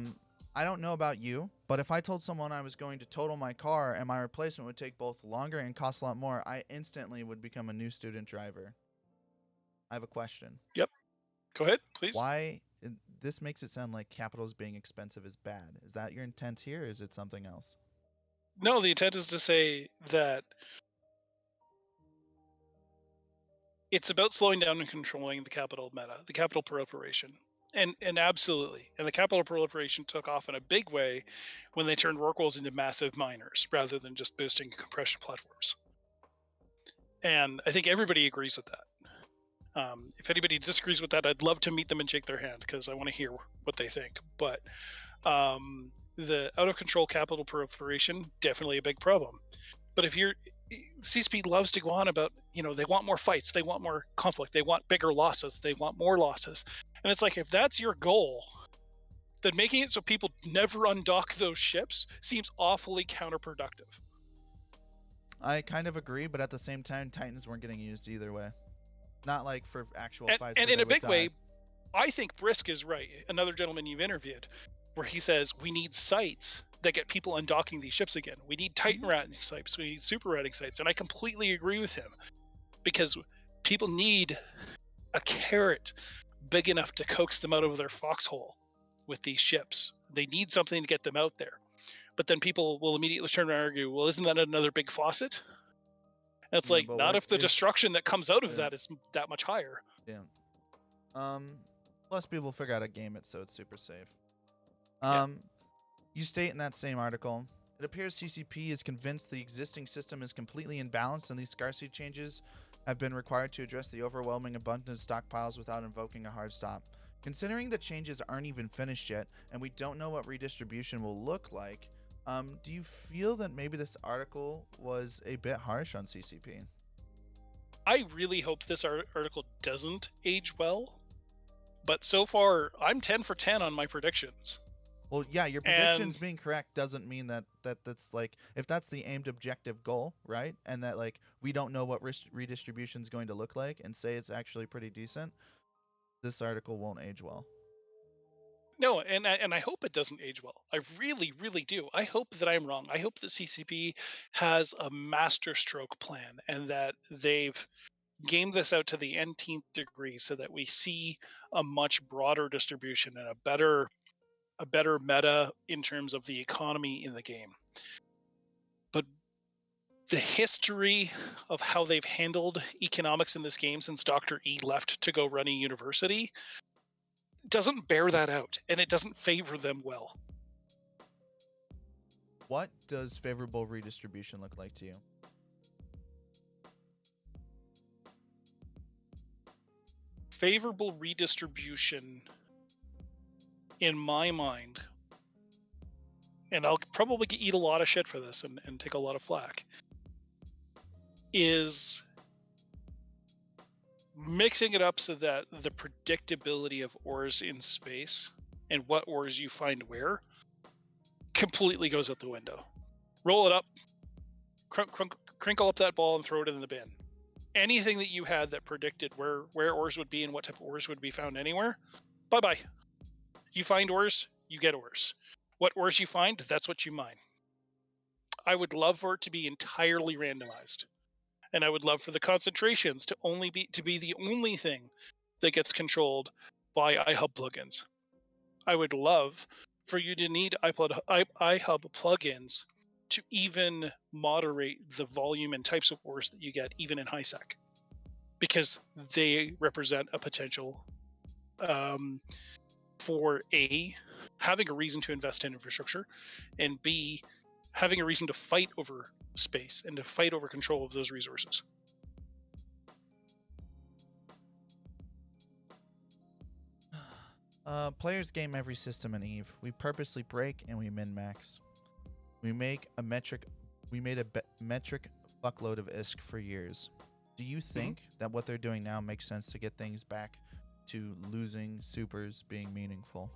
don't know about you, but if I told someone I was going to total my car and my replacement would take both longer and cost a lot more, I instantly would become a new student driver. I have a question. Yep. Go ahead, please. Why? This makes it sound like capitals being expensive is bad. Is that your intent here, or is it something else? No, the intent is to say that it's about slowing down and controlling the capital meta, the capital proliferation. And absolutely. And the capital proliferation took off in a big way when they turned rorquals into massive miners rather than just boosting compression platforms. And I think everybody agrees with that. If anybody disagrees with that, I'd love to meet them and shake their hand because I want to hear what they think. But the out of control capital proliferation, definitely a big problem. But if you're CSP loves to go on about, they want more fights, they want more conflict, they want bigger losses, they want more losses. And it's like, if that's your goal, then making it so people never undock those ships seems awfully counterproductive. I kind of agree, but at the same time, Titans weren't getting used either way. Not like for actual And, fights and where in they a would big die. way, I think Brisk is right, another gentleman you've interviewed, where he says we need sites that get people undocking these ships again. We need Titan ratting sites, we need super ratting sites. And I completely agree with him, because people need a carrot big enough to coax them out of their foxhole with these ships. They need something to get them out there. But then people will immediately turn around and argue, well, isn't that another big faucet? And it's Yeah, like, but not what if the is- destruction that comes out of yeah. that is that much higher. Yeah. Plus people figure out to game it so it's super safe. Yeah. You state in that same article, it appears CCP is convinced the existing system is completely imbalanced and these scarcity changes have been required to address the overwhelming abundance of stockpiles without invoking a hard stop. Considering the changes aren't even finished yet and we don't know what redistribution will look like, do you feel that maybe this article was a bit harsh on CCP? I really hope this article doesn't age well, but so far I'm 10 for 10 on my predictions. Well, yeah, your predictions being correct doesn't mean that's like, if that's the aimed objective goal, right? And that like we don't know what redistribution is going to look like and say it's actually pretty decent, this article won't age well. No, and I hope it doesn't age well. I really, really do. I hope that I'm wrong. I hope that CCP has a master stroke plan and that they've gamed this out to the nth degree so that we see a much broader distribution and a better meta in terms of the economy in the game. But the history of how they've handled economics in this game since Dr. E left to go run a university doesn't bear that out, and it doesn't favor them well. What does favorable redistribution look like to you? Favorable redistribution, in my mind, and I'll probably eat a lot of shit for this and take a lot of flack, is mixing it up so that the predictability of ores in space and what ores you find where completely goes out the window. Roll it up, crinkle up that ball and throw it in the bin. Anything that you had that predicted where ores would be and what type of ores would be found anywhere, bye-bye. You find ores, you get ores. What ores you find, that's what you mine. I would love for it to be entirely randomized. And I would love for the concentrations to be the only thing that gets controlled by iHub plugins. I would love for you to need iHub plugins to even moderate the volume and types of ores that you get, even in HiSec, because they represent a potential for A, having a reason to invest in infrastructure, and B, having a reason to fight over space and to fight over control of those resources. Players game every system in EVE. We purposely break and we min-max. We made a metric fuckload of ISK for years. Do you think that what they're doing now makes sense to get things back to losing supers being meaningful?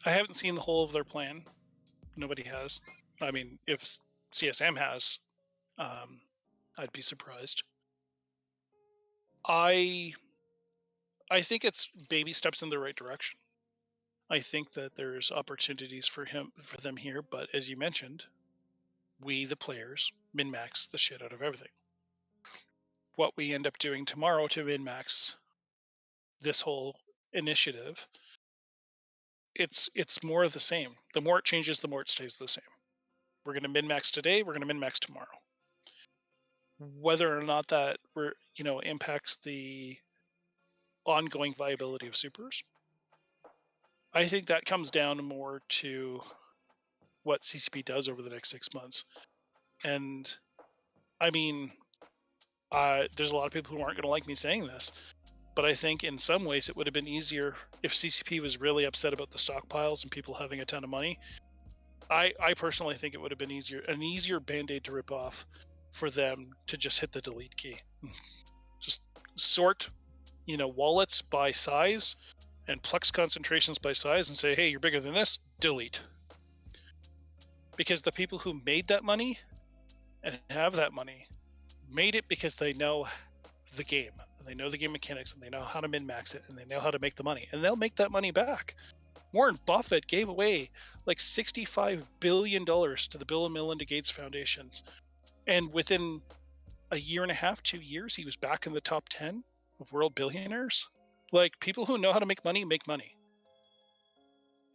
I haven't seen the whole of their plan. Nobody has. I mean, if CSM has, I'd be surprised. I think it's baby steps in the right direction. I think that there's opportunities for them here, but as you mentioned, we the players min-max the shit out of everything. What we end up doing tomorrow to min-max this whole initiative, it's more of the same. The more it changes, the more it stays the same. We're going to min-max today, we're going to min-max tomorrow. Whether or not that impacts the ongoing viability of supers, I think that comes down more to what CCP does over the next 6 months. And I mean, there's a lot of people who aren't going to like me saying this, But I think in some ways it would have been easier if CCP was really upset about the stockpiles and people having a ton of money. I personally think it would have been an easier band-aid to rip off for them to just hit the delete key. Just sort, wallets by size and Plex concentrations by size and say, hey, you're bigger than this, delete. Because the people who made that money and have that money made it because they know the game. They know the game mechanics and they know how to min-max it and they know how to make the money. And they'll make that money back. Warren Buffett gave away like $65 billion to the Bill and Melinda Gates Foundation. And within a year and a half, 2 years, he was back in the top 10 of world billionaires. Like, people who know how to make money, make money.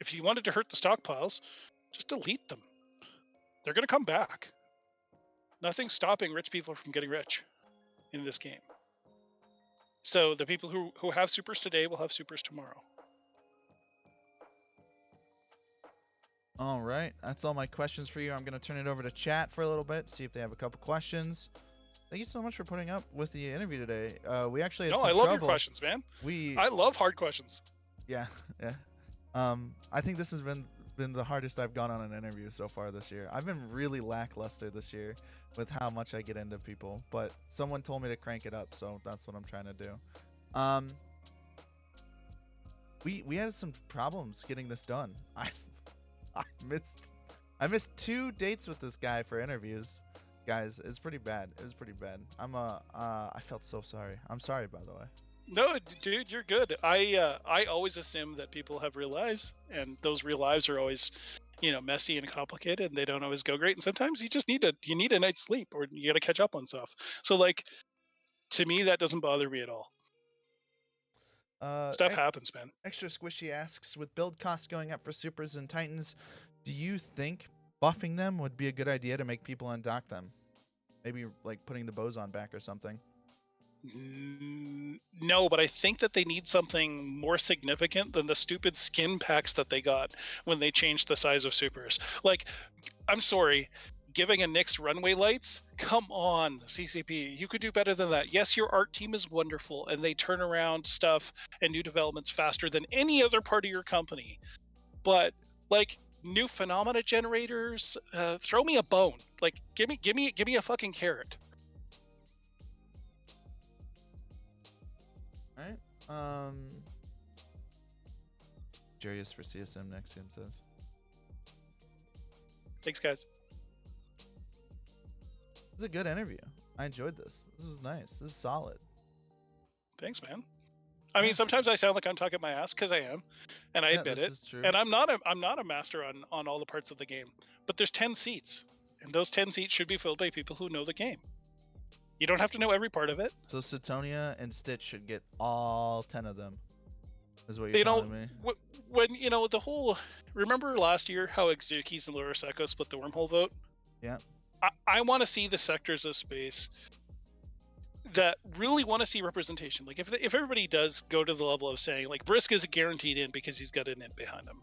If you wanted to hurt the stockpiles, just delete them. They're going to come back. Nothing's stopping rich people from getting rich in this game. So the people who have supers today will have supers tomorrow. All right, that's all my questions for you. I'm going to turn it over to chat for a little bit, see if they have a couple questions. Thank you so much for putting up with the interview today. We actually had some I love trouble. your questions, man. I love hard questions. Yeah. I think this has been the hardest I've gone on an interview so far this year. I've been really lackluster this year with how much I get into people, but someone told me to crank it up, so that's what I'm trying to do. We had some problems getting this done. I missed 2 dates with this guy for interviews. Guys, it's pretty bad. It was pretty bad. I felt so sorry. I'm sorry, by the way. No, dude, you're good. I always assume that people have real lives, and those real lives are always, messy and complicated, and they don't always go great. And sometimes you just need a night's sleep, or you got to catch up on stuff. So, like, to me, that doesn't bother me at all. Stuff happens, man. Extra Squishy asks, with build costs going up for supers and titans, do you think buffing them would be a good idea to make people undock them? Maybe like putting the bows on back or something. No, but I think that they need something more significant than the stupid skin packs that they got when they changed the size of supers. Like, I'm sorry, giving a Nyx runway lights? Come on, CCP. You could do better than that. Yes, your art team is wonderful, and they turn around stuff and new developments faster than any other part of your company. But, like, new phenomena generators, throw me a bone. Like, give me a fucking carrot. All right. Jarius for CSM Nexium says. Thanks, guys. It was a good interview. I enjoyed this. This was nice. This is solid. Thanks, man. I mean, sometimes I sound like I'm talking my ass because I am, and I admit it. Is true. And I'm not a master on all the parts of the game. But there's 10 seats, and those 10 seats should be filled by people who know the game. You don't have to know every part of it. So Satonia and Stitch should get all 10 of them, is what you're telling me. When, the whole... Remember last year how Exukis and Luraseko split the wormhole vote? Yeah. I want to see the sectors of space that really want to see representation. Like, if everybody does go to the level of saying, like, Brisk is guaranteed in because he's got an int behind him.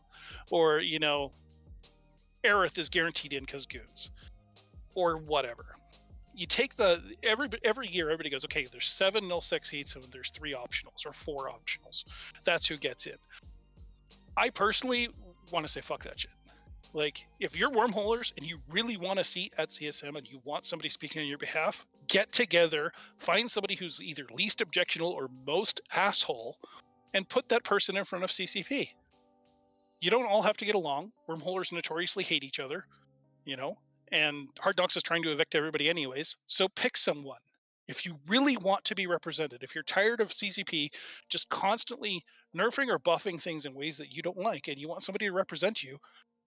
Or, Aerith is guaranteed in because goons. Or whatever. You take every year, everybody goes, okay, there's 7 null sec heats and there's 3 optionals or 4 optionals. That's who gets in. I personally want to say fuck that shit. Like, if you're wormholers and you really want a seat at CSM and you want somebody speaking on your behalf, get together, find somebody who's either least objectionable or most asshole, and put that person in front of CCP. You don't all have to get along. Wormholers notoriously hate each other, and Hard Knocks is trying to evict everybody anyways, so pick someone. If you really want to be represented, if you're tired of CCP just constantly nerfing or buffing things in ways that you don't like, and you want somebody to represent you,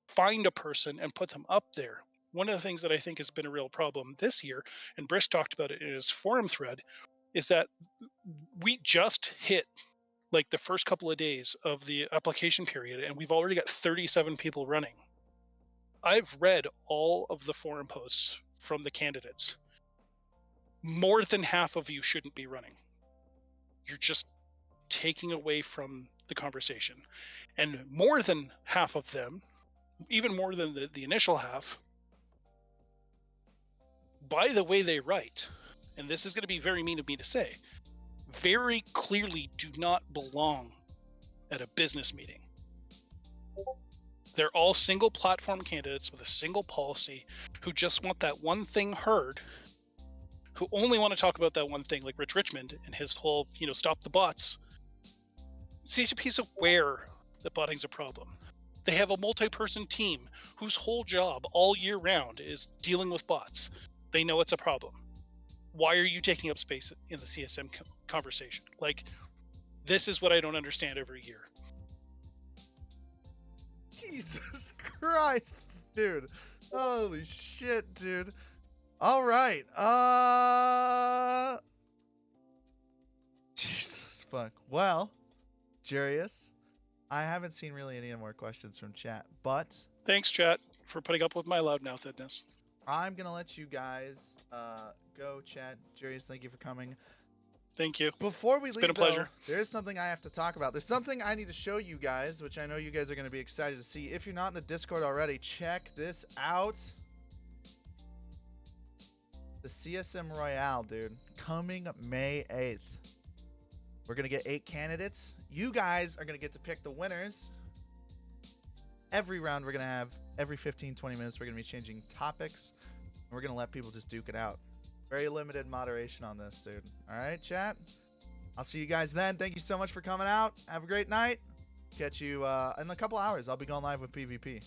find a person and put them up there. One of the things that I think has been a real problem this year, and Brisk talked about it in his forum thread, is that we just hit like the first couple of days of the application period, and we've already got 37 people running. I've read all of the forum posts from the candidates. More than half of you shouldn't be running. You're just taking away from the conversation. And more than half of them, even more than the initial half, by the way they write, and this is going to be very mean of me to say, very clearly do not belong at a business meeting. They're all single platform candidates with a single policy who just want that one thing heard, who only want to talk about that one thing, like Rich Richmond and his whole, stop the bots. CCP's aware that botting's a problem. They have a multi-person team whose whole job all year round is dealing with bots. They know it's a problem. Why are you taking up space in the CSM conversation? Like, this is what I don't understand every year. Jesus Christ, dude. Holy shit, dude. All right. Jesus fuck. Well, Jarius, I haven't seen really any more questions from chat, but Thanks, chat, for putting up with my loudmouthedness. I'm gonna let you guys go chat. Jarius, thank you for coming. Thank you. Before we It's leave, been a pleasure. there is something I have to talk about. There's something I need to show you guys, which I know you guys are going to be excited to see. If you're not in the Discord already, check this out. The CSM Royale, dude. Coming May 8th. We're going to get 8 candidates. You guys are going to get to pick the winners. Every round we're going to have, every 15, 20 minutes, we're going to be changing topics. And we're going to let people just duke it out. Very limited moderation on this, dude. All right, chat? I'll see you guys then. Thank you so much for coming out. Have a great night. Catch you in a couple hours. I'll be going live with PvP.